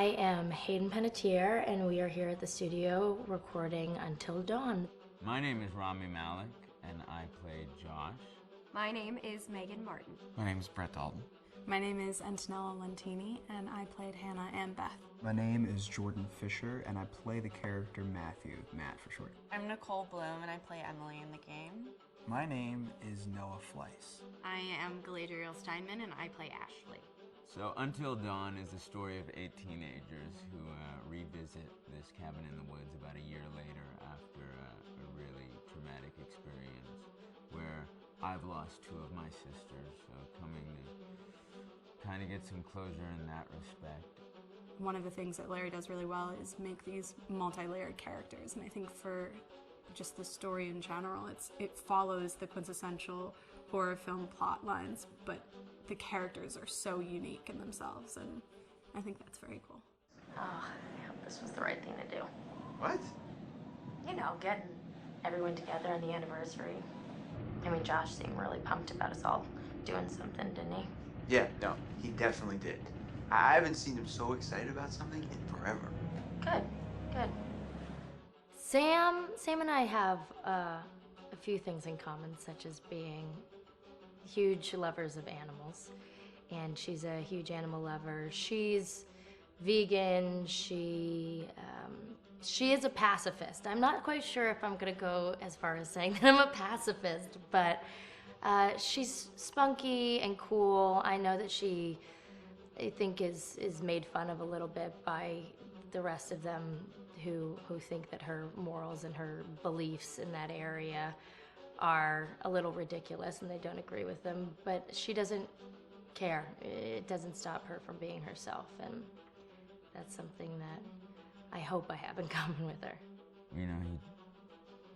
I am Hayden Panettiere, and we are here at the studio recording Until Dawn. My name is Rami Malek, and I played Josh. My name is Megan Martin. My name is Brett Dalton. My name is Antonella Lentini, and I played Hannah and Beth. My name is Jordan Fisher, and I play the character Matthew, Matt for short. I'm Nicole Bloom, and I play Emily in the game. My name is Noah Fleiss. I am Galadriel Steinman, and I play Ashley. So Until Dawn is the story of 8 teenagers who revisit this cabin in the woods about a year later after a really traumatic experience where I've lost 2 of my sisters, so coming to kind of get some closure in that respect. One of the things that Larry does really well is make these multi-layered characters, and I think for just the story in general, it follows the quintessential horror film plot lines, but the characters are so unique in themselves, and I think that's very cool. Oh, I hope this was the right thing to do. What? You know, getting everyone together on the anniversary. I mean, Josh seemed really pumped about us all doing something, didn't he? Yeah, no, he definitely did. I haven't seen him so excited about something in forever. Good, good. Sam and I have a few things in common, such as being huge lovers of animals, and she's a huge animal lover. She's vegan. She is a pacifist. I'm not quite sure if I'm gonna go as far as saying that I'm a pacifist, but she's spunky and cool. I know that she, I think, is made fun of a little bit by the rest of them who think that her morals and her beliefs in that area are a little ridiculous and they don't agree with them, but she doesn't care. It doesn't stop her from being herself, and that's something that I hope I have in common with her. You know, he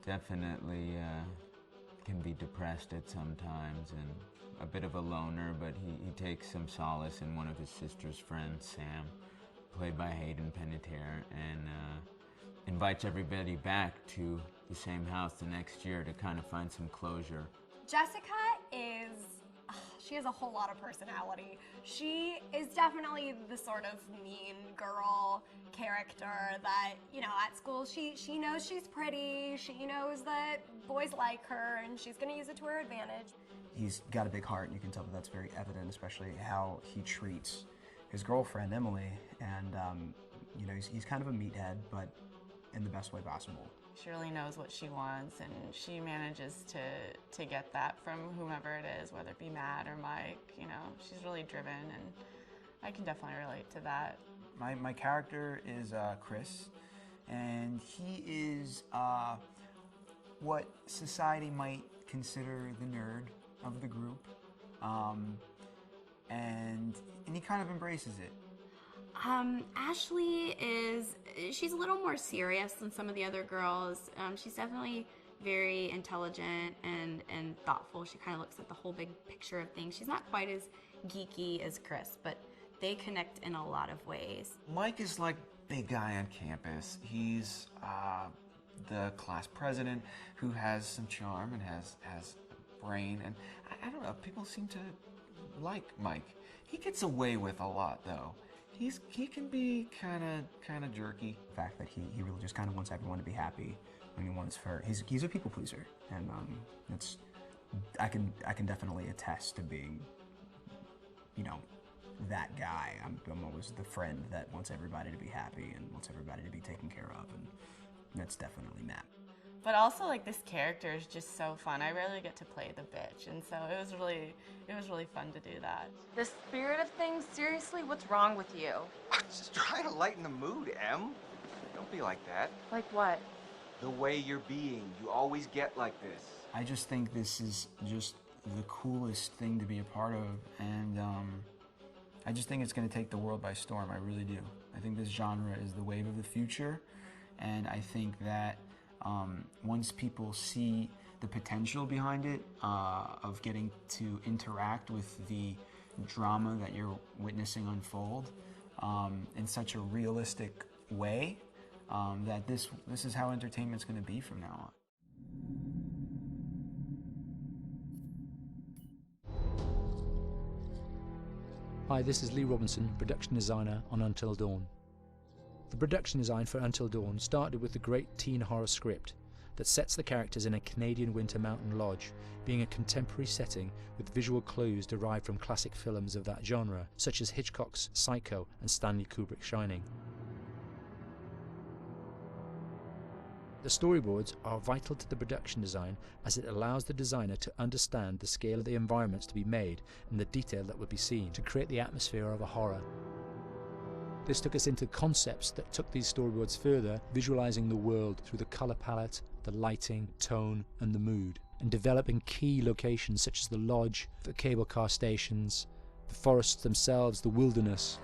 definitely can be depressed at some times and a bit of a loner, but he takes some solace in one of his sister's friends, Sam, played by Hayden Panettiere, and invites everybody back to the same house the next year to kind of find some closure. Jessica she has a whole lot of personality. She is definitely the sort of mean girl character that, you know, at school she knows she's pretty, she knows that boys like her, and she's gonna use it to her advantage. He's got a big heart, and you can tell that that's very evident, especially how he treats his girlfriend, Emily, and you know, he's kind of a meathead, but in the best way possible. She really knows what she wants, and she manages to get that from whomever it is, whether it be Matt or Mike. You know, she's really driven, and I can definitely relate to that. My character is Chris, and he is what society might consider the nerd of the group, and he kind of embraces it. Ashley she's a little more serious than some of the other girls. She's definitely very intelligent and thoughtful. She kind of looks at the whole big picture of things. She's not quite as geeky as Chris, but they connect in a lot of ways. Mike is like big guy on campus. He's the class president who has some charm and has brain, and I don't know, people seem to like Mike. He gets away with a lot though. He can be kind of jerky. The fact that he really just kind of wants everyone to be happy, and he's a people pleaser, and I can definitely attest to being, you know, that guy. I'm always the friend that wants everybody to be happy and wants everybody to be taken care of, and that's definitely Matt. But also, like, this character is just so fun. I rarely get to play the bitch, and so it was really fun to do that. The spirit of things, seriously, what's wrong with you? I'm just trying to lighten the mood, Em. Don't be like that. Like what? The way you're being. You always get like this. I just think this is just the coolest thing to be a part of, and I just think it's going to take the world by storm. I really do. I think this genre is the wave of the future, and I think that once people see the potential behind it, of getting to interact with the drama that you're witnessing unfold in such a realistic way, that this is how entertainment's going to be from now on. Hi, this is Lee Robinson, production designer on Until Dawn. The production design for Until Dawn started with the great teen horror script that sets the characters in a Canadian winter mountain lodge, being a contemporary setting with visual clues derived from classic films of that genre, such as Hitchcock's Psycho and Stanley Kubrick's Shining. The storyboards are vital to the production design, as it allows the designer to understand the scale of the environments to be made and the detail that would be seen to create the atmosphere of a horror. This took us into concepts that took these storyboards further, visualizing the world through the color palette, the lighting, tone and the mood, and developing key locations such as the lodge, the cable car stations, the forests themselves, the wilderness.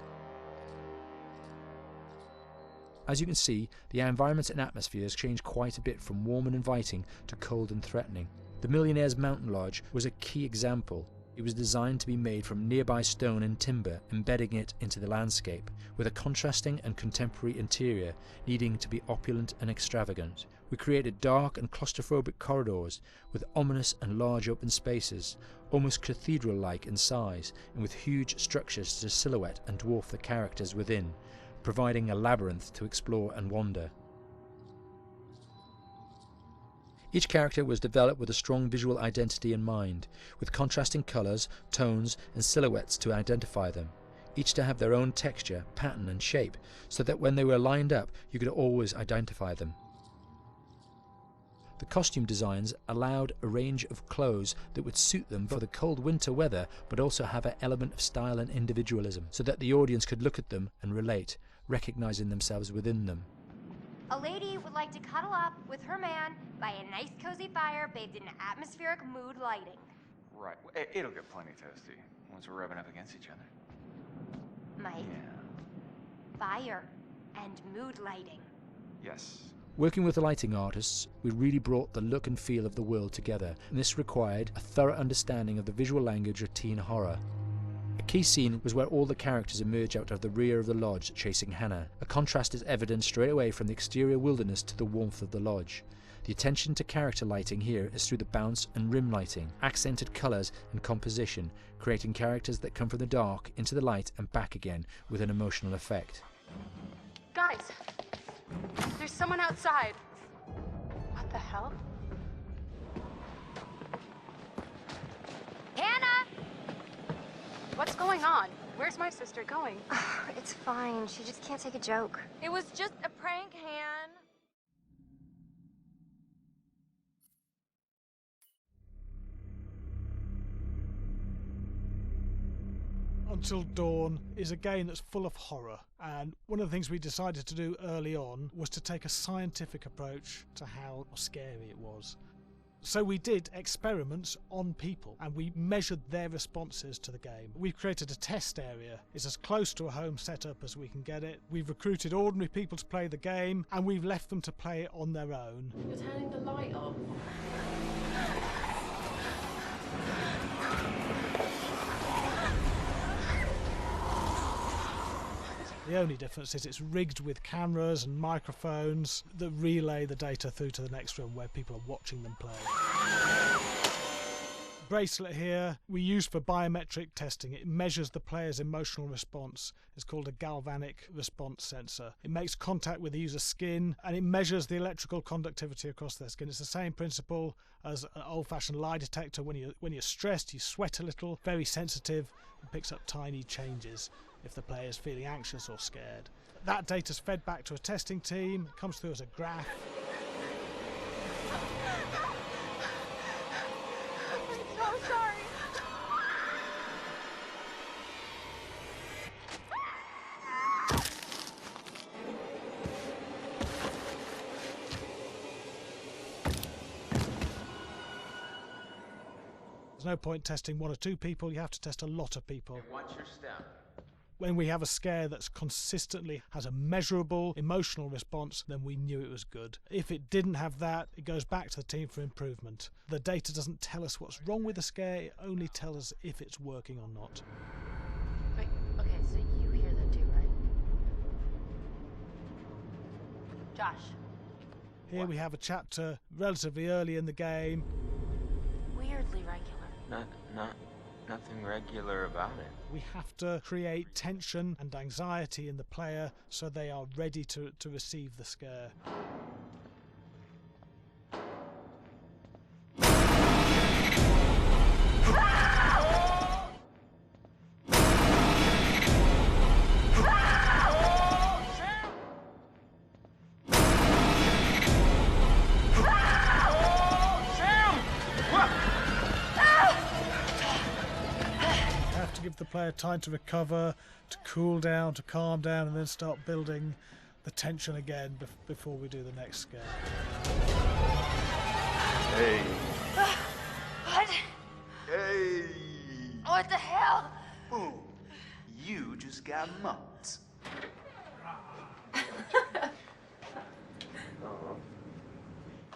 As you can see, the environments and atmospheres change quite a bit from warm and inviting to cold and threatening. The Millionaire's Mountain Lodge was a key example. It was designed to be made from nearby stone and timber, embedding it into the landscape, with a contrasting and contemporary interior needing to be opulent and extravagant. We created dark and claustrophobic corridors with ominous and large open spaces, almost cathedral-like in size, and with huge structures to silhouette and dwarf the characters within, providing a labyrinth to explore and wander. Each character was developed with a strong visual identity in mind, with contrasting colours, tones and silhouettes to identify them, each to have their own texture, pattern and shape, so that when they were lined up you could always identify them. The costume designs allowed a range of clothes that would suit them for the cold winter weather, but also have an element of style and individualism, so that the audience could look at them and relate, recognizing themselves within them. A lady would like to cuddle up with her man by a nice cozy fire bathed in atmospheric mood lighting. Right. It'll get plenty toasty once we're rubbing up against each other. Mike, Yeah. fire and mood lighting. Yes. Working with the lighting artists, we really brought the look and feel of the world together, and this required a thorough understanding of the visual language of teen horror. A key scene was where all the characters emerge out of the rear of the lodge chasing Hannah. A contrast is evident straight away from the exterior wilderness to the warmth of the lodge. The attention to character lighting here is through the bounce and rim lighting, accented colours and composition, creating characters that come from the dark into the light and back again with an emotional effect. Guys, there's someone outside. What the hell? Hannah! What's going on? Where's my sister going? It's fine. She just can't take a joke. It was just a prank, Han. Until Dawn is a game that's full of horror, and one of the things we decided to do early on was to take a scientific approach to how scary it was. So we did experiments on people and we measured their responses to the game. We've created a test area. It's as close to a home setup as we can get it. We've recruited ordinary people to play the game and we've left them to play it on their own. You're turning the light off. The only difference is it's rigged with cameras and microphones that relay the data through to the next room where people are watching them play. Bracelet here we use for biometric testing. It measures the player's emotional response. It's called a galvanic response sensor. It makes contact with the user's skin and it measures the electrical conductivity across their skin. It's the same principle as an old-fashioned lie detector. When you're stressed, you sweat a little, very sensitive, and picks up tiny changes if the player is feeling anxious or scared. That data's fed back to a testing team, comes through as a graph. I'm so sorry. There's no point testing one or two people, you have to test a lot of people. What's your step? When we have a scare that's consistently has a measurable emotional response, then we knew it was good. If it didn't have that, it goes back to the team for improvement. The data doesn't tell us what's wrong with the scare, it only tells us if it's working or not. Wait, okay, so you hear that too, right? Josh. Here we have a chapter relatively early in the game. Weirdly regular. nothing regular about it. We have to create tension and anxiety in the player so they are ready to receive the scare. Give the player time to recover, to cool down, to calm down, and then start building the tension again before we do the next scare. Hey. What? Hey. What the hell? Boom. You just got mumped.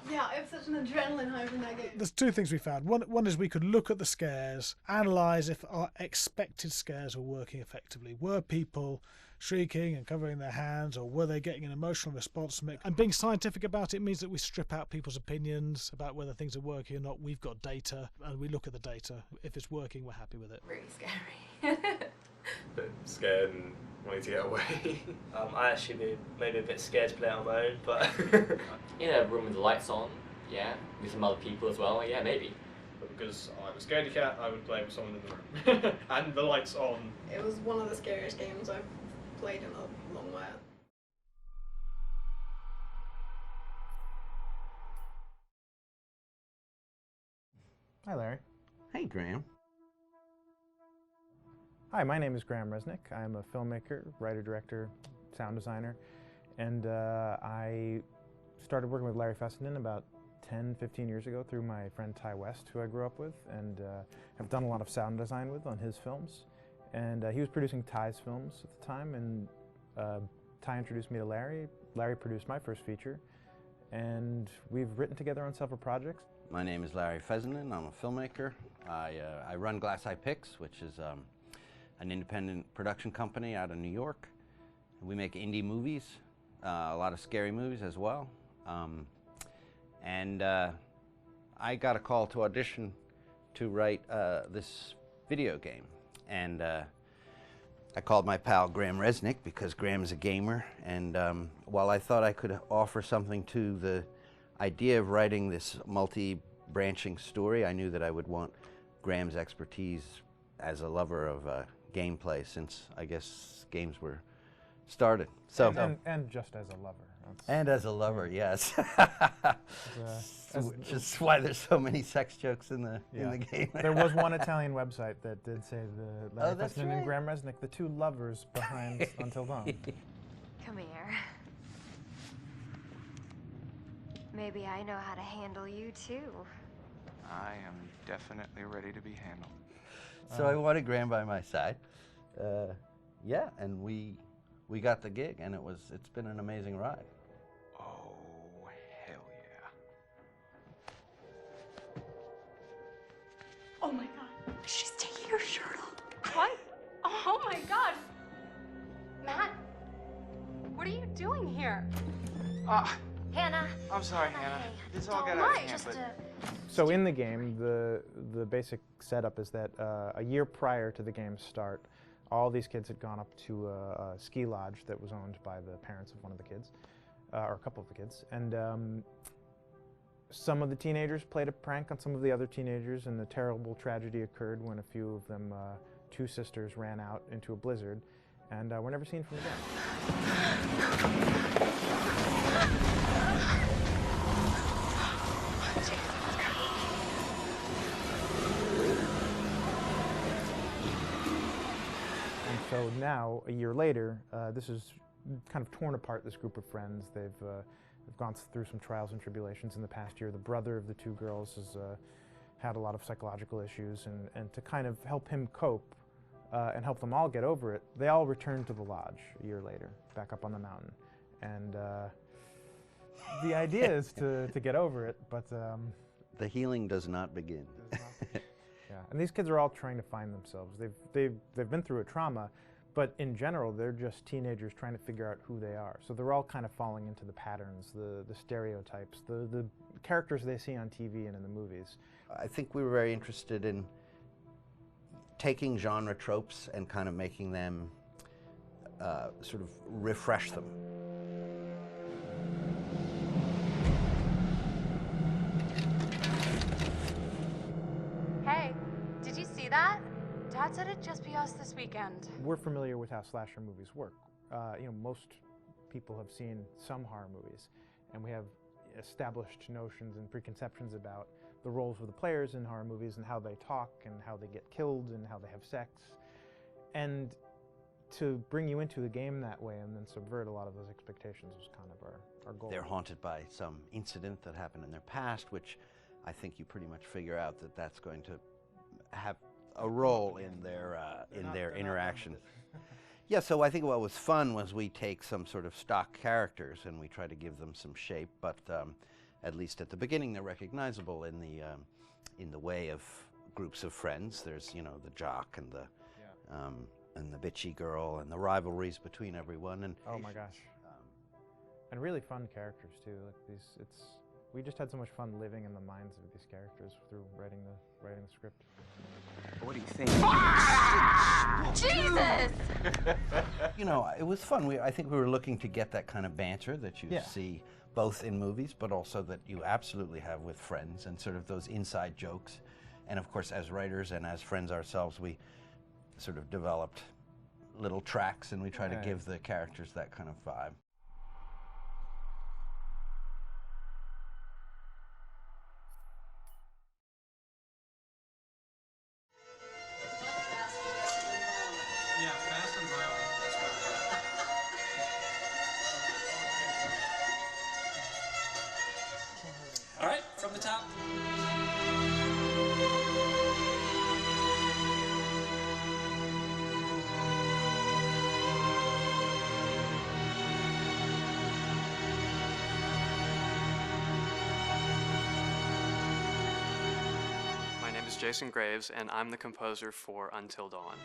Yeah, I have such an adrenaline high from that game. There's two things we found. One is we could look at the scares, analyse if our expected scares were working effectively. Were people shrieking and covering their hands, or were they getting an emotional response from it? And being scientific about it means that we strip out people's opinions about whether things are working or not. We've got data, and we look at the data. If it's working, we're happy with it. Really scary. Bit scared and wanting to get away. I actually be maybe a bit scared to play on my own, but in a room with the lights on, yeah, with some other people as well, yeah, maybe. But because I'm a scaredy cat, I would play with someone in the room. And the lights on. It was one of the scariest games I've played in a long while. Hi, Larry. Hey, Graham. Hi, my name is Graham Resnick. I'm a filmmaker, writer, director, sound designer, and I started working with Larry Fessenden about 10, 15 years ago through my friend Ty West, who I grew up with, and have done a lot of sound design with on his films. And he was producing Ty's films at the time, and Ty introduced me to Larry. Larry produced my first feature, and we've written together on several projects. My name is Larry Fessenden. I'm a filmmaker. I run Glass Eye Picks, which is an independent production company out of New York. We make indie movies, a lot of scary movies as well. And I got a call to audition to write this video game. And I called my pal Graham Resnick because Graham is a gamer. And while I thought I could offer something to the idea of writing this multi-branching story, I knew that I would want Graham's expertise as a lover of gameplay, since I guess games were started. So and just as a lover. And as a lover, yes. Which is why there's so many sex jokes in the game. There was one Italian website that did say the Larry that's Fessenden right. and Graham Resnick, the two lovers behind Until Dawn. Come here. Maybe I know how to handle you too. I am definitely ready to be handled. So I wanted Graham by my side. Yeah, and we got the gig, and it's been an amazing ride. Oh, hell yeah. Oh my god. She's taking her shirt off. What? Oh my god. Matt, what are you doing here? Hannah. I'm sorry, Hannah. This all got Don't out of mind, hand, just but... So in the game, the basic setup is that a year prior to the game's start, all these kids had gone up to a ski lodge that was owned by the parents of one of the kids, or a couple of the kids, and some of the teenagers played a prank on some of the other teenagers, and a terrible tragedy occurred when a few of them, two sisters, ran out into a blizzard, and were never seen from again. So now, a year later, this is kind of torn apart, this group of friends. They've gone through some trials and tribulations in the past year. The brother of the two girls has had a lot of psychological issues, and to kind of help him cope and help them all get over it, they all returned to the lodge a year later, back up on the mountain. And the idea is to get over it, but... the healing does not begin. Yeah, and these kids are all trying to find themselves. They've been through a trauma, but in general, they're just teenagers trying to figure out who they are. So they're all kind of falling into the patterns, the stereotypes, the characters they see on TV and in the movies. I think we were very interested in taking genre tropes and kind of making them sort of refresh them. Hey, did you see that? Dad said it'd just be us this weekend. We're familiar with how slasher movies work. Most people have seen some horror movies, and we have established notions and preconceptions about the roles of the players in horror movies and how they talk and how they get killed and how they have sex. And to bring you into the game that way and then subvert a lot of those expectations was kind of our goal. They're haunted by some incident that happened in their past, which I think you pretty much figure out that that's going to have a role in their interaction. Yeah, so I think what was fun was we take some sort of stock characters and we try to give them some shape, but at least at the beginning they're recognizable in the way of groups of friends. There's, you know, the jock and the bitchy girl and the rivalries between everyone. And oh my gosh, and really fun characters too. Like we just had so much fun living in the minds of these characters through writing the script. What do you think? Jesus! You know, it was fun. I think we were looking to get that kind of banter that you see both in movies, but also that you absolutely have with friends, and sort of those inside jokes. And of course, as writers and as friends ourselves, we sort of developed little tracks, and we try to give the characters that kind of vibe. Yeah, fast and violent. All right, from the top. My name is Jason Graves, and I'm the composer for Until Dawn.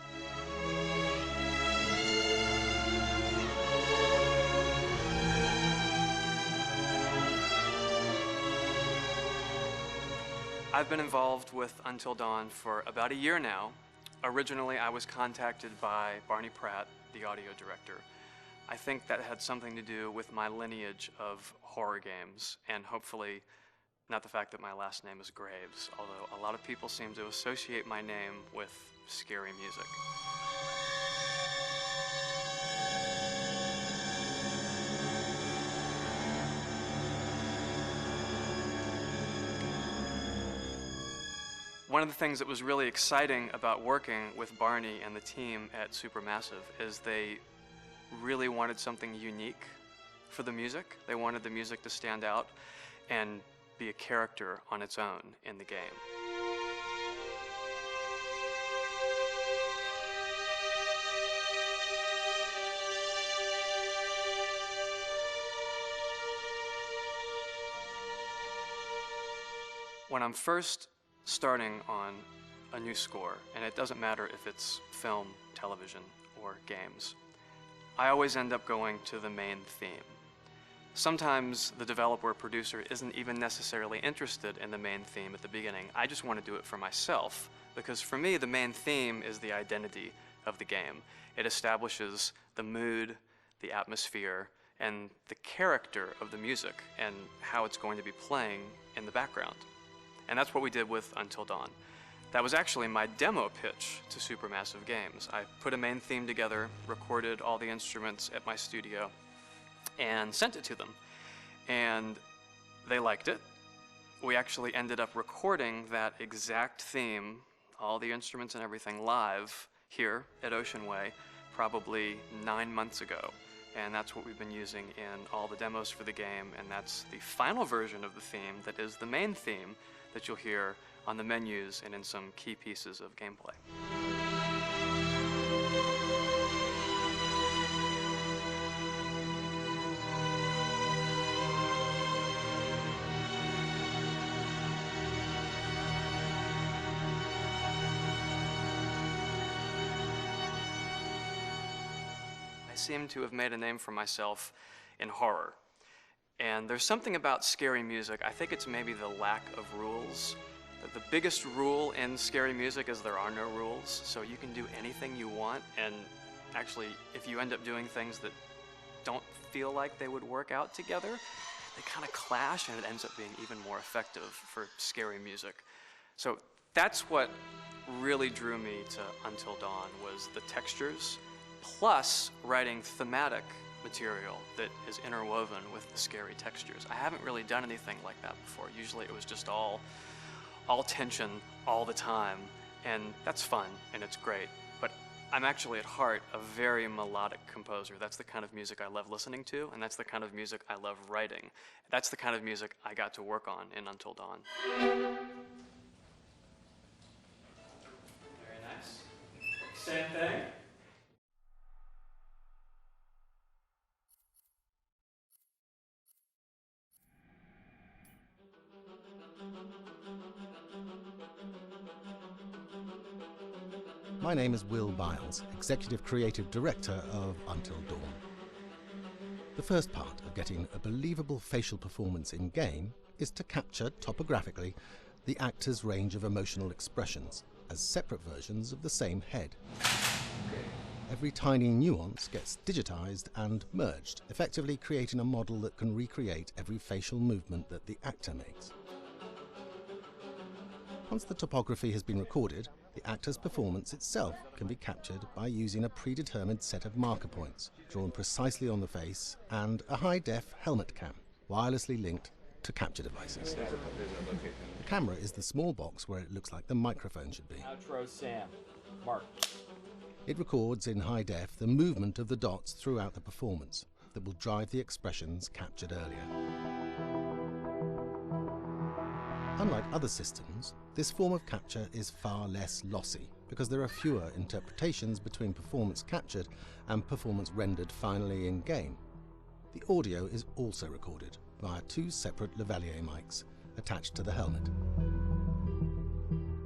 I've been involved with Until Dawn for about a year now. Originally, I was contacted by Barney Pratt, the audio director. I think that had something to do with my lineage of horror games, and hopefully not the fact that my last name is Graves, although a lot of people seem to associate my name with scary music. One of the things that was really exciting about working with Barney and the team at Supermassive is they really wanted something unique for the music. They wanted the music to stand out and be a character on its own in the game. When I'm first starting on a new score, and it doesn't matter if it's film, television, or games, I always end up going to the main theme. Sometimes the developer or producer isn't even necessarily interested in the main theme at the beginning. I just want to do it for myself, because for me, the main theme is the identity of the game. It establishes the mood, the atmosphere, and the character of the music, and how it's going to be playing in the background. And that's what we did with Until Dawn. That was actually my demo pitch to Supermassive Games. I put a main theme together, recorded all the instruments at my studio, and sent it to them. And they liked it. We actually ended up recording that exact theme, all the instruments and everything, live here at Ocean Way, probably 9 months ago. And that's what we've been using in all the demos for the game, and that's the final version of the theme that is the main theme that you'll hear on the menus and in some key pieces of gameplay. I seem to have made a name for myself in horror. And there's something about scary music, I think it's maybe the lack of rules, The biggest rule in scary music is there are no rules, so you can do anything you want, and actually, if you end up doing things that don't feel like they would work out together, they kind of clash, and it ends up being even more effective for scary music. So that's what really drew me to Until Dawn, was the textures, plus writing thematic material that is interwoven with the scary textures. I haven't really done anything like that before. Usually it was just all tension all the time, and that's fun and it's great. But I'm actually at heart a very melodic composer. That's the kind of music I love listening to, and that's the kind of music I love writing. That's the kind of music I got to work on in Until Dawn. Very nice. Same thing. My name is Will Biles, Executive Creative Director of Until Dawn. The first part of getting a believable facial performance in-game is to capture, topographically, the actor's range of emotional expressions as separate versions of the same head. Every tiny nuance gets digitized and merged, effectively creating a model that can recreate every facial movement that the actor makes. Once the topography has been recorded, the actor's performance itself can be captured by using a predetermined set of marker points drawn precisely on the face and a high-def helmet cam, wirelessly linked to capture devices. The camera is the small box where it looks like the microphone should be. Outro Sam. Mark. It records in high def the movement of the dots throughout the performance that will drive the expressions captured earlier. Unlike other systems, this form of capture is far less lossy because there are fewer interpretations between performance captured and performance rendered finally in-game. The audio is also recorded via two separate lavalier mics attached to the helmet.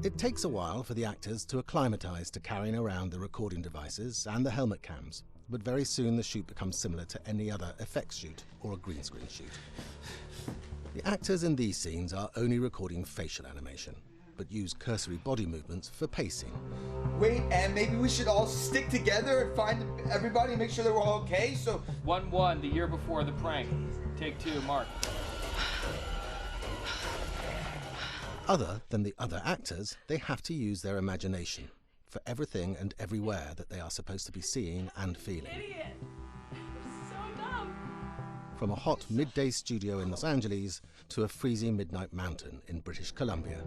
It takes a while for the actors to acclimatize to carrying around the recording devices and the helmet cams, but very soon the shoot becomes similar to any other effects shoot or a green screen shoot. The actors in these scenes are only recording facial animation, but use cursory body movements for pacing. Wait, and maybe we should all stick together and find everybody and make sure they're all okay, so... 1-1, the year before the prank. Take 2, Mark. Other than the other actors, they have to use their imagination for everything and everywhere that they are supposed to be seeing and feeling. Idiot! So dumb! From a hot midday studio in Los Angeles to a freezing midnight mountain in British Columbia.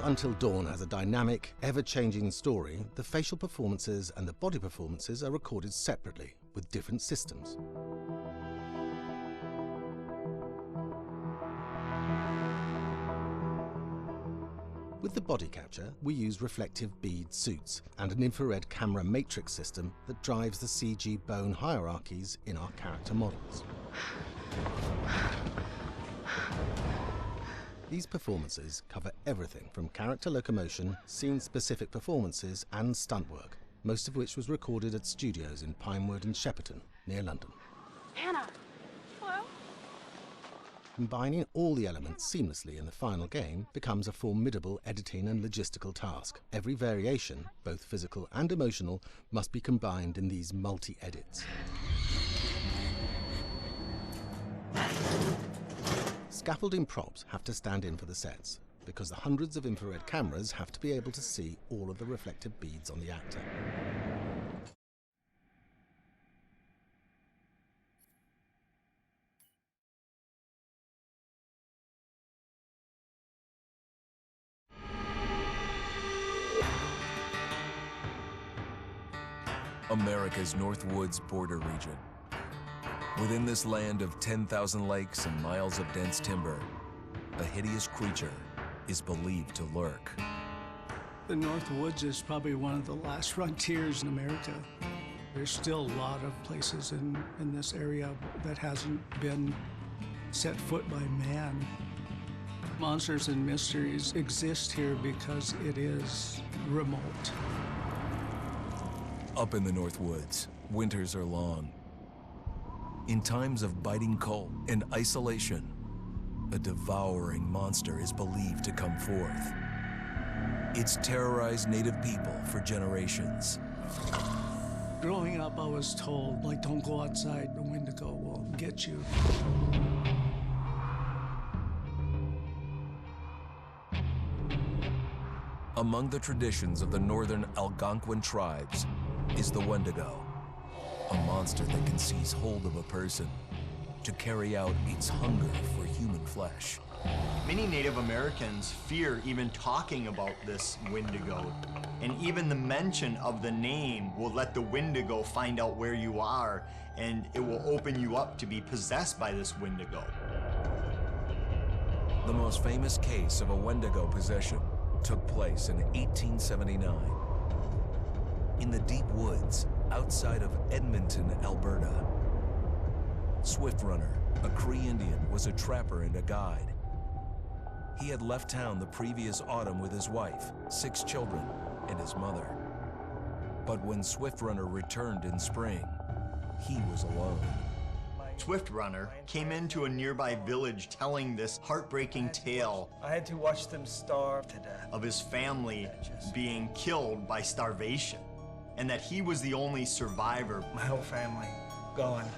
Until Dawn has a dynamic, ever-changing story, the facial performances and the body performances are recorded separately with different systems. With the body capture, we use reflective bead suits and an infrared camera matrix system that drives the CG bone hierarchies in our character models. These performances cover everything from character locomotion, scene-specific performances and stunt work, most of which was recorded at studios in Pinewood and Shepperton, near London. Anna! Hello? Combining all the elements seamlessly in the final game becomes a formidable editing and logistical task. Every variation, both physical and emotional, must be combined in these multi-edits. Scaffolding props have to stand in for the sets, because the hundreds of infrared cameras have to be able to see all of the reflective beads on the actor. America's Northwoods border region. Within this land of 10,000 lakes and miles of dense timber, a hideous creature is believed to lurk. The North Woods is probably one of the last frontiers in America. There's still a lot of places in this area that hasn't been set foot by man. Monsters and mysteries exist here because it is remote. Up in the North Woods, winters are long. In times of biting cold and isolation, a devouring monster is believed to come forth. It's terrorized native people for generations. Growing up, I was told, like, don't go outside, the Wendigo will get you. Among the traditions of the northern Algonquin tribes is the Wendigo, a monster that can seize hold of a person to carry out its hunger for human flesh. Many Native Americans fear even talking about this Wendigo, and even the mention of the name will let the Wendigo find out where you are, and it will open you up to be possessed by this Wendigo. The most famous case of a Wendigo possession took place in 1879 in the deep woods outside of Edmonton, Alberta. Swift Runner, a Cree Indian, was a trapper and a guide. He had left town the previous autumn with his wife, 6 children, and his mother. But when Swift Runner returned in spring, he was alone. Swift Runner came into a nearby village telling this heartbreaking tale. I had to watch them starve to death. Of his family being killed by starvation, and that he was the only survivor. My whole family gone.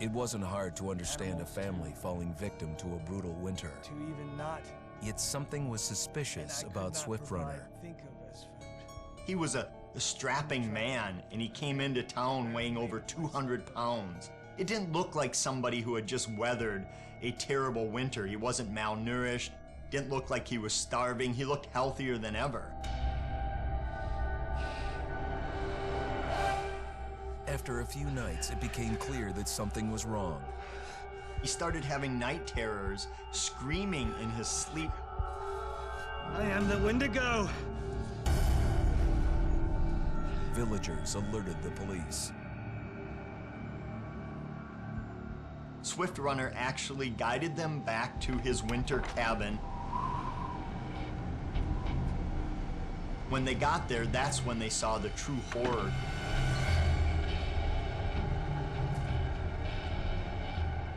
It wasn't hard to understand a family falling victim to a brutal winter. To even not. Yet something was suspicious about Swift Runner. He was a strapping man, and he came into town weighing over 200 pounds. It didn't look like somebody who had just weathered a terrible winter. He wasn't malnourished, didn't look like he was starving. He looked healthier than ever. After a few nights, it became clear that something was wrong. He started having night terrors, screaming in his sleep. I am the Wendigo! Villagers alerted the police. Swift Runner actually guided them back to his winter cabin. When they got there, that's when they saw the true horror.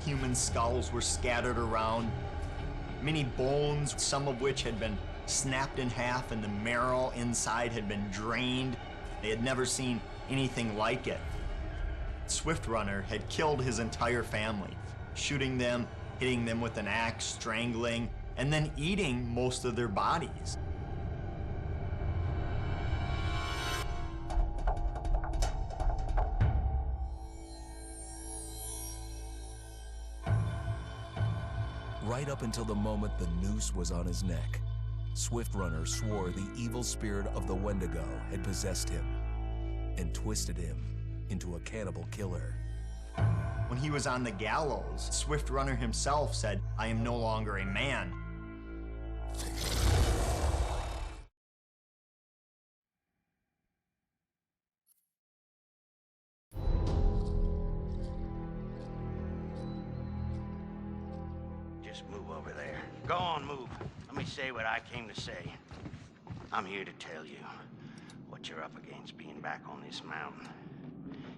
Human skulls were scattered around, many bones, some of which had been snapped in half, and the marrow inside had been drained. They had never seen anything like it. Swift Runner had killed his entire family, shooting them, hitting them with an axe, strangling, and then eating most of their bodies. Right up until the moment the noose was on his neck, Swift Runner swore the evil spirit of the Wendigo had possessed him and twisted him into a cannibal killer. When he was on the gallows, Swift Runner himself said, "I am no longer a man." Just move over there. Go on, move. Let me say what I came to say. I'm here to tell you what you're up against being back on this mountain.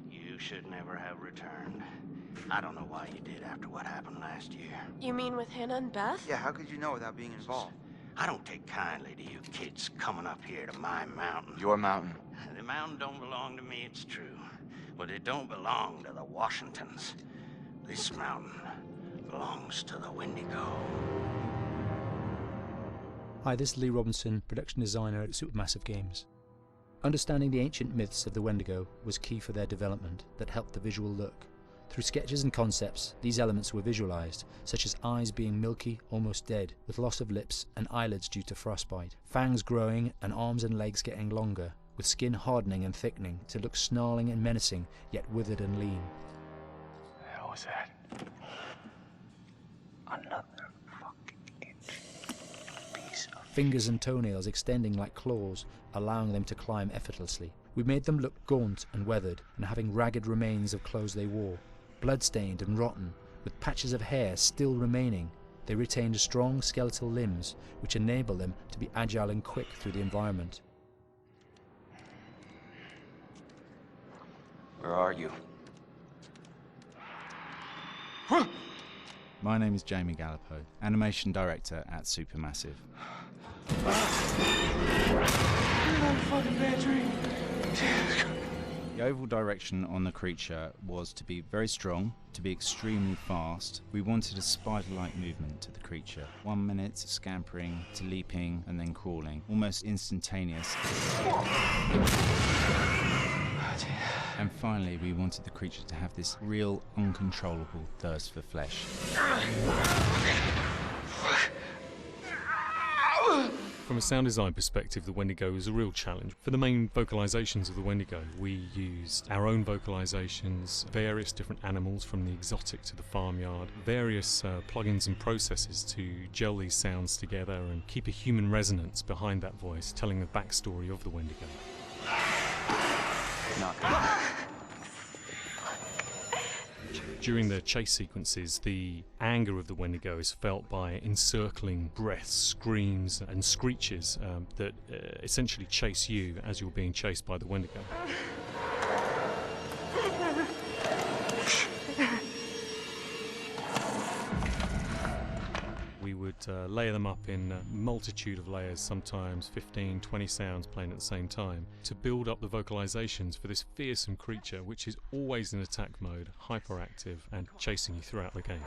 You should never have returned. I don't know why you did after what happened last year. You mean with Hannah and Beth? Yeah, how could you know without being involved? I don't take kindly to you kids coming up here to my mountain. Your mountain. The mountain don't belong to me, it's true. But it don't belong to the Washingtons. This mountain belongs to the Wendigo. Hi, this is Lee Robinson, production designer at Supermassive Games. Understanding the ancient myths of the Wendigo was key for their development that helped the visual look. Through sketches and concepts, these elements were visualized, such as eyes being milky, almost dead, with loss of lips and eyelids due to frostbite, fangs growing and arms and legs getting longer, with skin hardening and thickening to look snarling and menacing, yet withered and lean. What the hell was that? Another fucking piece of... Fingers and toenails extending like claws, allowing them to climb effortlessly. We made them look gaunt and weathered, and having ragged remains of clothes they wore. Blood-stained and rotten, with patches of hair still remaining, they retained strong skeletal limbs, which enable them to be agile and quick through the environment. Where are you? My name is Jamie Gallipo, animation director at Supermassive. The overall direction on the creature was to be very strong, to be extremely fast. We wanted a spider-like movement to the creature. 1 minute scampering to leaping and then crawling, almost instantaneous. And finally, we wanted the creature to have this real, uncontrollable thirst for flesh. From a sound design perspective, the Wendigo is a real challenge. For the main vocalisations of the Wendigo, we used our own vocalisations, various different animals from the exotic to the farmyard, various plugins and processes to gel these sounds together and keep a human resonance behind that voice, telling the backstory of the Wendigo. During the chase sequences, the anger of the Wendigo is felt by encircling breaths, screams and screeches that essentially chase you as you're being chased by the Wendigo. We would layer them up in a multitude of layers, sometimes 15, 20 sounds playing at the same time, to build up the vocalizations for this fearsome creature which is always in attack mode, hyperactive and chasing you throughout the game.